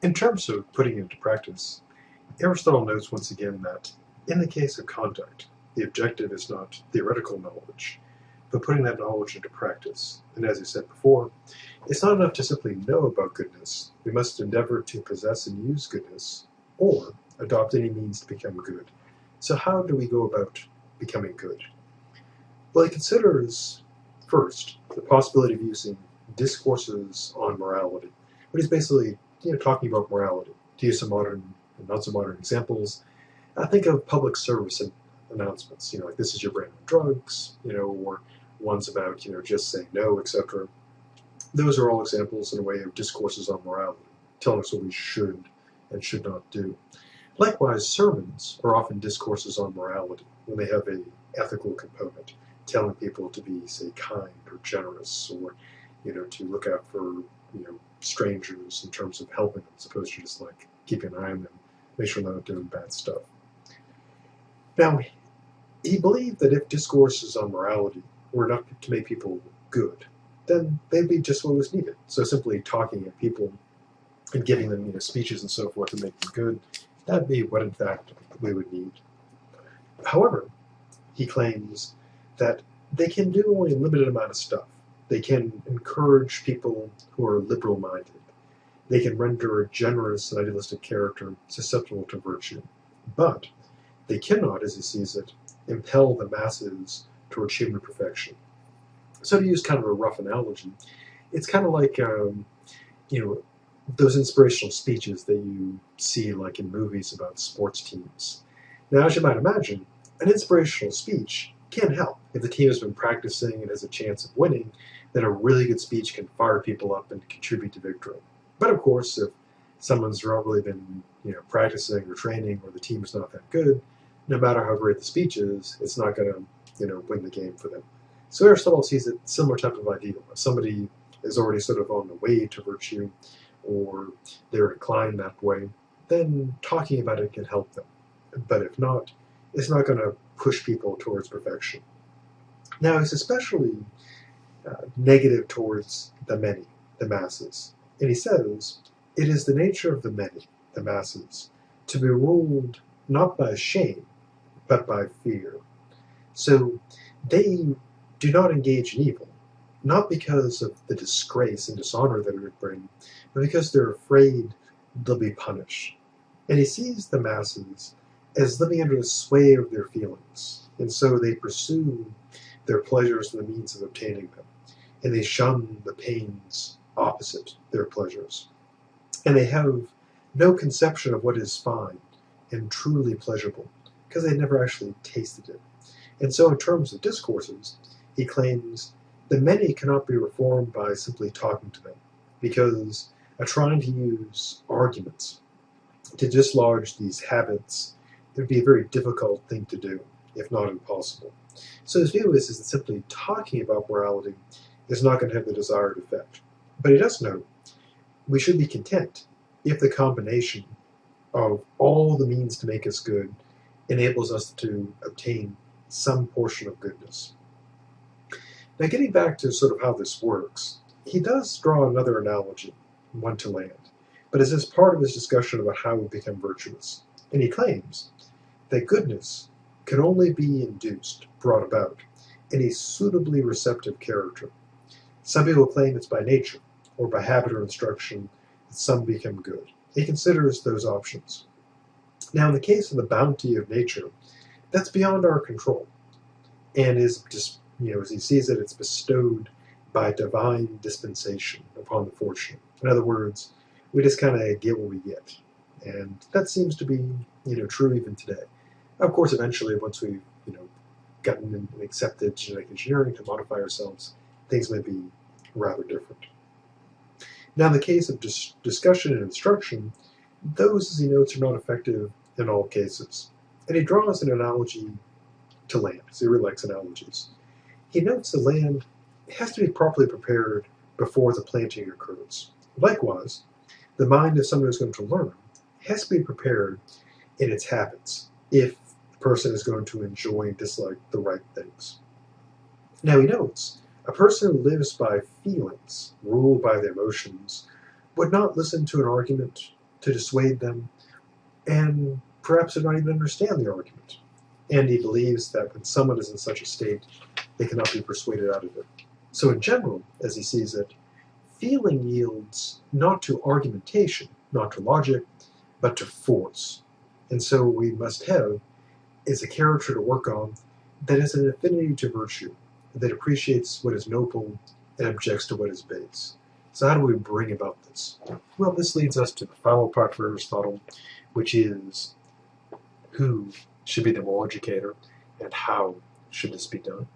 In terms of putting it into practice, Aristotle notes once again that in the case of conduct, the objective is not theoretical knowledge, but putting that knowledge into practice. And as he said before, it's not enough to simply know about goodness. We must endeavor to possess and use goodness, or adopt any means to become good. So how do we go about becoming good? Well, he considers, first, the possibility of using discourses on morality, which is basically talking about morality. To use some modern and not so modern examples, think of public service announcements, like this is your brand of drugs, or ones about, just saying no, etc. Those are all examples in a way of discourses on morality, telling us what we should and should not do. Likewise, sermons are often discourses on morality when they have an ethical component, telling people to be, say, kind or generous, or to look out for strangers in terms of helping them, as opposed to just like keeping an eye on them, make sure they're not doing bad stuff. Now, he believed that if discourses on morality were enough to make people good, then they'd be just what was needed. So simply talking at people and giving them speeches and so forth to make them good, that'd be what in fact we would need. However, he claims that they can do only a limited amount of stuff. They can encourage people who are liberal-minded. They can render a generous and idealistic character susceptible to virtue. But they cannot, as he sees it, impel the masses towards human perfection. So to use kind of a rough analogy, it's kind of like those inspirational speeches that you see like in movies about sports teams. Now, as you might imagine, an inspirational speech can help. If the team has been practicing and has a chance of winning, then a really good speech can fire people up and contribute to victory. But of course, if someone's not really been practicing or training, or the team is not that good, no matter how great the speech is, it's not going to win the game for them. So Aristotle sees a similar type of ideal. If somebody is already sort of on the way to virtue, or they're inclined that way, then talking about it can help them. But if not, it's not going to push people towards perfection. Now, it's especially negative towards the many, the masses. And he says, it is the nature of the many, the masses, to be ruled not by shame, but by fear. So they do not engage in evil, not because of the disgrace and dishonor that it would bring, but because they're afraid they'll be punished. And he sees the masses as living under the sway of their feelings, and so they pursue their pleasures and the means of obtaining them, and they shun the pains opposite their pleasures. And they have no conception of what is fine and truly pleasurable, because they never actually tasted it. And so in terms of discourses, he claims the many cannot be reformed by simply talking to them, because trying to use arguments to dislodge these habits would be a very difficult thing to do, if not impossible. So his view is that simply talking about morality is not going to have the desired effect. But he does note we should be content if the combination of all the means to make us good enables us to obtain some portion of goodness. Now, getting back to sort of how this works, he does draw another analogy, one to land, but it's as part of his discussion about how we become virtuous. And he claims that goodness can only be induced, brought about, in a suitably receptive character. Some people claim it's by nature, or by habit or instruction, that some become good. He considers those options. Now, in the case of the bounty of nature, that's beyond our control, and is just, as he sees it, it's bestowed by divine dispensation upon the fortunate. In other words, we just kind of get what we get, and that seems to be, true even today. Of course, eventually, once we've, gotten and accepted genetic engineering to modify ourselves, things may be rather different. Now, in the case of discussion and instruction, those, as he notes, are not effective in all cases. And he draws an analogy to land, because he really likes analogies. He notes the land has to be properly prepared before the planting occurs. Likewise, the mind of someone who's going to learn has to be prepared in its habits if the person is going to enjoy and dislike the right things. Now, he notes a person who lives by feelings, ruled by their emotions, would not listen to an argument to dissuade them, and perhaps to not even understand the argument. And he believes that when someone is in such a state, they cannot be persuaded out of it. So in general, as he sees it, feeling yields not to argumentation, not to logic, but to force. And so we must have is a character to work on that has an affinity to virtue, that appreciates what is noble and objects to what is base. So how do we bring about this? Well, this leads us to the final part for Aristotle, which is who should be the moral educator and how should this be done.